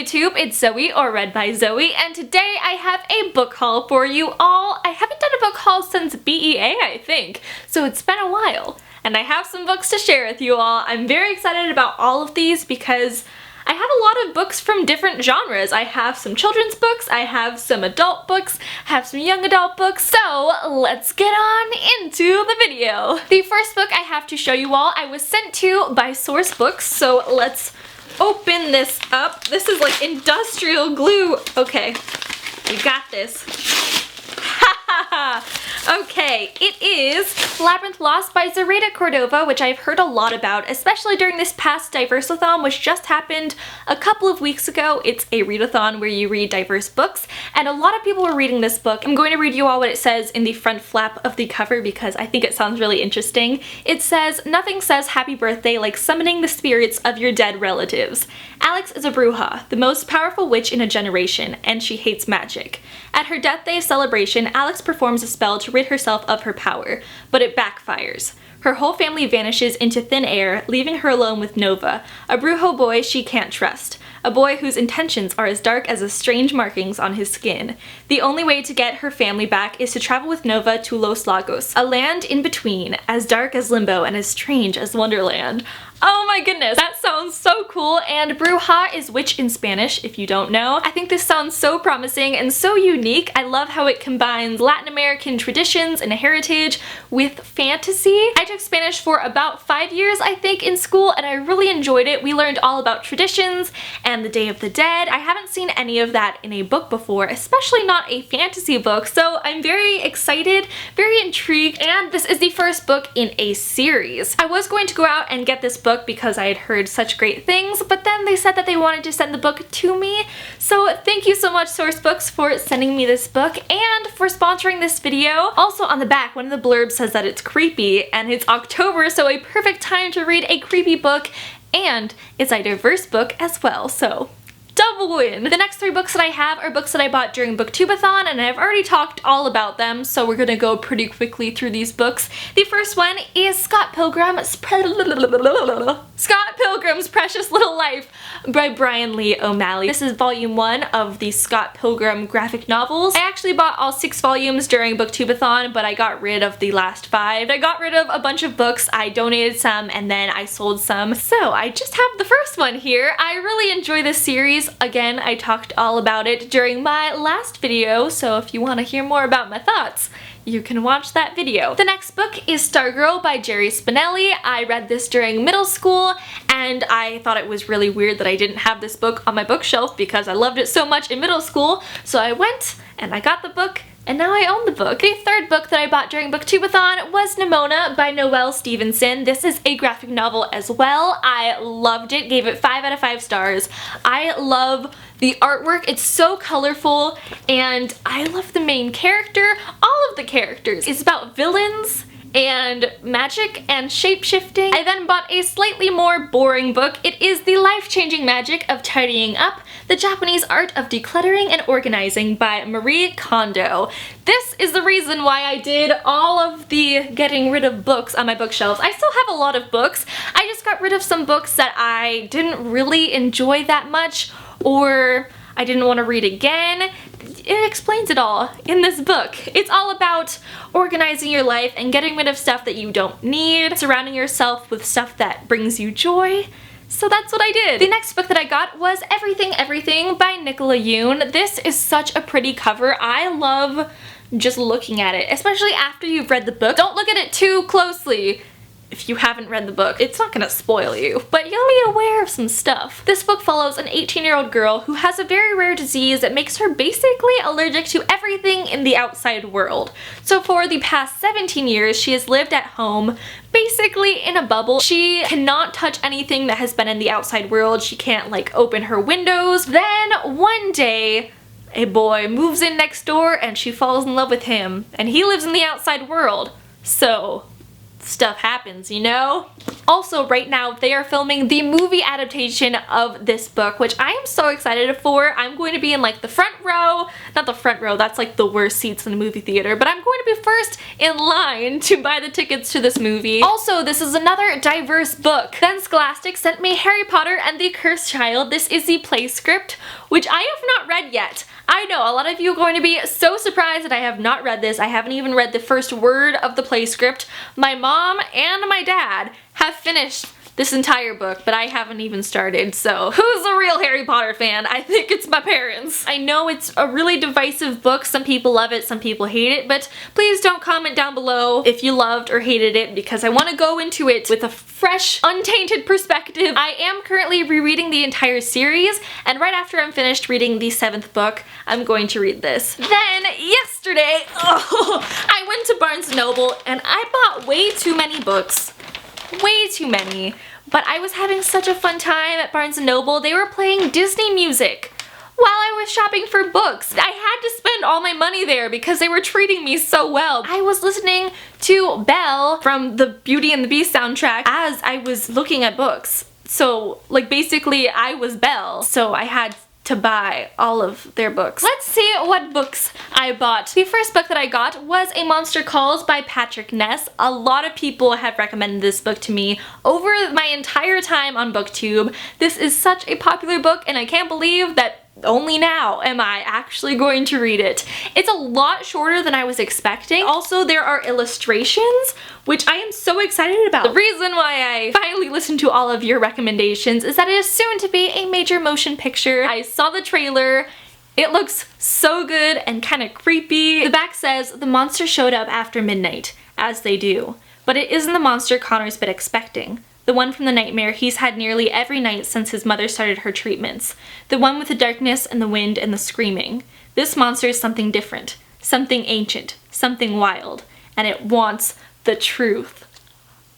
YouTube, it's Zoe or Read by Zoe, and today I have a book haul for you all. I haven't done a book haul since BEA, I think, so it's been a while. And I have some books to share with you all. I'm very excited about all of these because I have a lot of books from different genres. I have some children's books, I have some adult books, I have some young adult books, so let's get on into the video. The first book I have to show you all I was sent to by Source Books, so let's open this up. This is like industrial glue. Okay, we got this. Okay, it is Labyrinth Lost by Zarayda Cordova, which I've heard a lot about, especially during this past Diversathon, which just happened a couple of weeks ago. It's a readathon where you read diverse books, and a lot of people were reading this book. I'm going to read you all what it says in the front flap of the cover because I think it sounds really interesting. It says, "Nothing says happy birthday like summoning the spirits of your dead relatives. Alex is a bruja, the most powerful witch in a generation, and she hates magic. At her death day celebration, Alex performs a spell to rid herself of her power, but it backfires. Her whole family vanishes into thin air, leaving her alone with Nova, a brujo boy she can't trust. A boy whose intentions are as dark as the strange markings on his skin. The only way to get her family back is to travel with Nova to Los Lagos, a land in between, as dark as Limbo and as strange as Wonderland." Oh my goodness, that sounds so cool, and bruja is witch in Spanish, if you don't know. I think this sounds so promising and so unique. I love how it combines Latin American traditions and heritage with fantasy. I took Spanish for about 5 years, I think, in school, and I really enjoyed it. We learned all about traditions and the Day of the Dead. I haven't seen any of that in a book before, especially not a fantasy book, so I'm very excited, very intrigued, and this is the first book in a series. I was going to go out and get this book because I had heard such great things, but then they said that they wanted to send the book to me, so thank you so much, Source Books, for sending me this book and for sponsoring this video. Also on the back, one of the blurbs says that it's creepy, and it's October, so a perfect time to read a creepy book, and it's a diverse book as well, so double win! The next 3 books that I have are books that I bought during Booktubeathon, and I've already talked all about them, so we're gonna go pretty quickly through these books. The first one is Scott Pilgrim's Precious Little Life by Brian Lee O'Malley. This is volume 1 of the Scott Pilgrim graphic novels. I actually bought all 6 volumes during Booktubeathon, but I got rid of the last 5. I got rid of a bunch of books, I donated some, and then I sold some. So I just have the first one here. I really enjoy this series. Again, I talked all about it during my last video, so if you want to hear more about my thoughts, you can watch that video. The next book is Stargirl by Jerry Spinelli. I read this during middle school, and I thought it was really weird that I didn't have this book on my bookshelf because I loved it so much in middle school, so I went and I got the book, and now I own the book. The third book that I bought during Booktubeathon was Nimona by Noelle Stevenson. This is a graphic novel as well. I loved it, gave it 5 out of 5 stars. I love the artwork, it's so colorful, and I love the main character. All of the characters. It's about villains and magic and shape-shifting. I then bought a slightly more boring book. It is The Life-Changing Magic of Tidying Up, the Japanese Art of Decluttering and Organizing by Marie Kondo. This is the reason why I did all of the getting rid of books on my bookshelves. I still have a lot of books. I just got rid of some books that I didn't really enjoy that much, or I didn't want to read again. It explains it all in this book. It's all about organizing your life and getting rid of stuff that you don't need, surrounding yourself with stuff that brings you joy. So that's what I did. The next book that I got was Everything Everything by Nicola Yoon. This is such a pretty cover. I love just looking at it, especially after you've read the book. Don't look at it too closely if you haven't read the book. It's not gonna spoil you, but you'll be aware of some stuff. This book follows an 18-year-old girl who has a very rare disease that makes her basically allergic to everything in the outside world. So for the past 17 years, she has lived at home, basically in a bubble. She cannot touch anything that has been in the outside world. She can't like open her windows. Then one day, a boy moves in next door and she falls in love with him, and he lives in the outside world. So stuff happens, you know? Also, right now, they are filming the movie adaptation of this book, which I am so excited for. I'm going to be in like the front row, not the front row, that's like the worst seats in the movie theater, but I'm going to be first in line to buy the tickets to this movie. Also, this is another diverse book. Then Scholastic sent me Harry Potter and the Cursed Child. This is the play script, which I have not read yet. I know a lot of you are going to be so surprised that I have not read this. I haven't even read the first word of the play script. My mom and my dad have finished this entire book, but I haven't even started, so who's a real Harry Potter fan? I think it's my parents. I know it's a really divisive book. Some people love it, some people hate it, but please don't comment down below if you loved or hated it, because I want to go into it with a fresh, untainted perspective. I am currently rereading the entire series, and right after I'm finished reading the 7th book, I'm going to read this. Then, yesterday, I went to Barnes & Noble, and I bought way too many books. Way too many. But I was having such a fun time at Barnes & Noble. They were playing Disney music while I was shopping for books. I had to spend all my money there because they were treating me so well. I was listening to Belle from the Beauty and the Beast soundtrack as I was looking at books. So, like, basically I was Belle, so I had to buy all of their books. Let's see what books I bought. The first book that I got was A Monster Calls by Patrick Ness. A lot of people have recommended this book to me over my entire time on BookTube. This is such a popular book, and I can't believe that only now am I actually going to read it. It's a lot shorter than I was expecting. Also, there are illustrations, which I am so excited about. The reason why I finally listened to all of your recommendations is that it is soon to be a major motion picture. I saw the trailer. It looks so good and kind of creepy. The back says, "The monster showed up after midnight," as they do. But it isn't the monster Connor's been expecting. The one from the nightmare he's had nearly every night since his mother started her treatments. The one with the darkness and the wind and the screaming. This monster is something different. Something ancient. Something wild. And it wants the truth.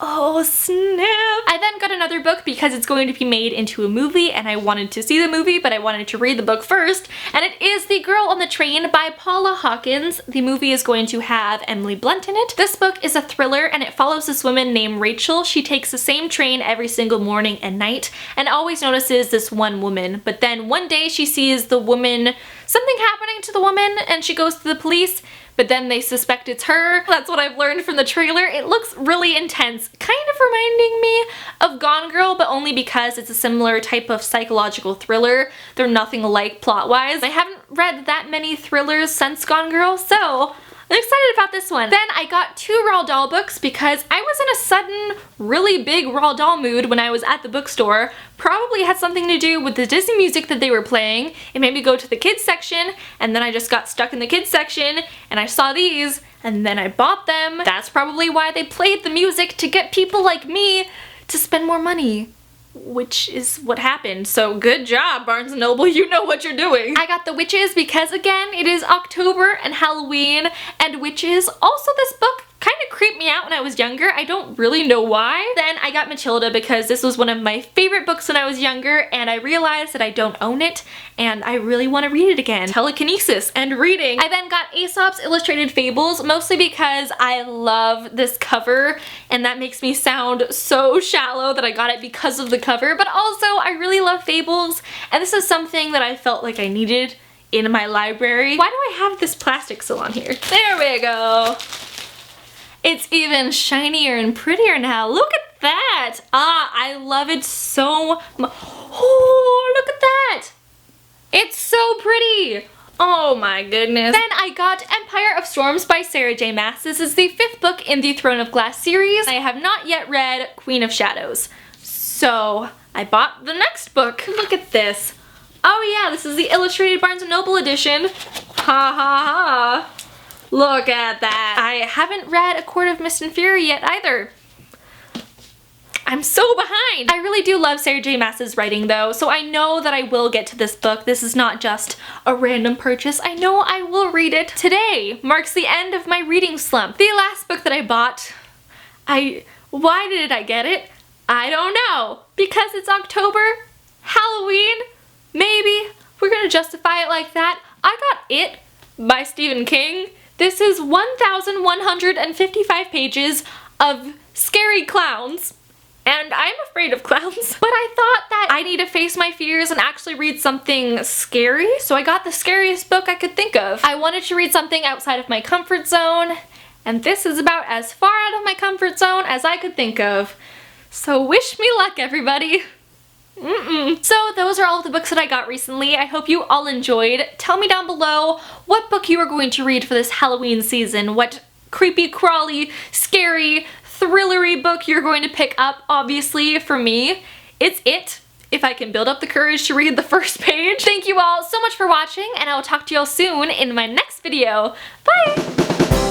Oh snap! I then got another book because it's going to be made into a movie, and I wanted to see the movie, but I wanted to read the book first, and it is The Girl on the Train by Paula Hawkins. The movie is going to have Emily Blunt in it. This book is a thriller, and it follows this woman named Rachel. She takes the same train every single morning and night, and always notices this one woman, but then one day she sees the woman, something happening to the woman, and she goes to the police, but then they suspect it's her. That's what I've learned from the trailer. It looks really intense, kind of reminding me of Gone Girl, but only because it's a similar type of psychological thriller. They're nothing alike plot-wise. I haven't read that many thrillers since Gone Girl, so I'm excited about this one. Then I got 2 Roald Dahl books because I was in a sudden, really big Roald Dahl mood when I was at the bookstore. Probably had something to do with the Disney music that they were playing. It made me go to the kids section, and then I just got stuck in the kids section, and I saw these, and then I bought them. That's probably why they played the music, to get people like me to spend more money. Which is what happened, so good job, Barnes & Noble, you know what you're doing. I got The Witches because, again, it is October and Halloween, and witches. Also, this book kind of creeped me out when I was younger. I don't really know why. Then I got Matilda because this was one of my favorite books when I was younger, and I realized that I don't own it, and I really want to read it again. Telekinesis and reading. I then got Aesop's Illustrated Fables, mostly because I love this cover, and that makes me sound so shallow that I got it because of the cover, but also I really love Fables, and this is something that I felt like I needed in my library. Why do I have this plastic still on here? There we go. It's even shinier and prettier now. Look at that! Ah, I love it so much. Oh, look at that! It's so pretty! Oh my goodness. Then I got Empire of Storms by Sarah J. Maas. This is the 5th book in the Throne of Glass series. I have not yet read Queen of Shadows. So I bought the next book. Look at this. Oh yeah, this is the Illustrated Barnes & Noble edition. Ha ha ha. Look at that. I haven't read A Court of Mist and Fury yet either. I'm so behind. I really do love Sarah J. Maas's writing though, so I know that I will get to this book. This is not just a random purchase. I know I will read it. Today marks the end of my reading slump. The last book that I bought, why did I get it? I don't know. Because it's October? Halloween? Maybe. We're gonna justify it like that. I got It by Stephen King. This is 1,155 pages. of scary clowns. And I'm afraid of clowns. But I thought that I need to face my fears and actually read something scary. So I got the scariest book I could think of. I wanted to read something outside of my comfort zone. And this is about as far out of my comfort zone as I could think of. So wish me luck, everybody. So those are all of the books that I got recently. I hope you all enjoyed. Tell me down below what book you are going to read for this Halloween season. What creepy, crawly, scary, thrillery book you're going to pick up. Obviously, for me, it's It, if I can build up the courage to read the first page. Thank you all so much for watching, and I will talk to you all soon in my next video. Bye!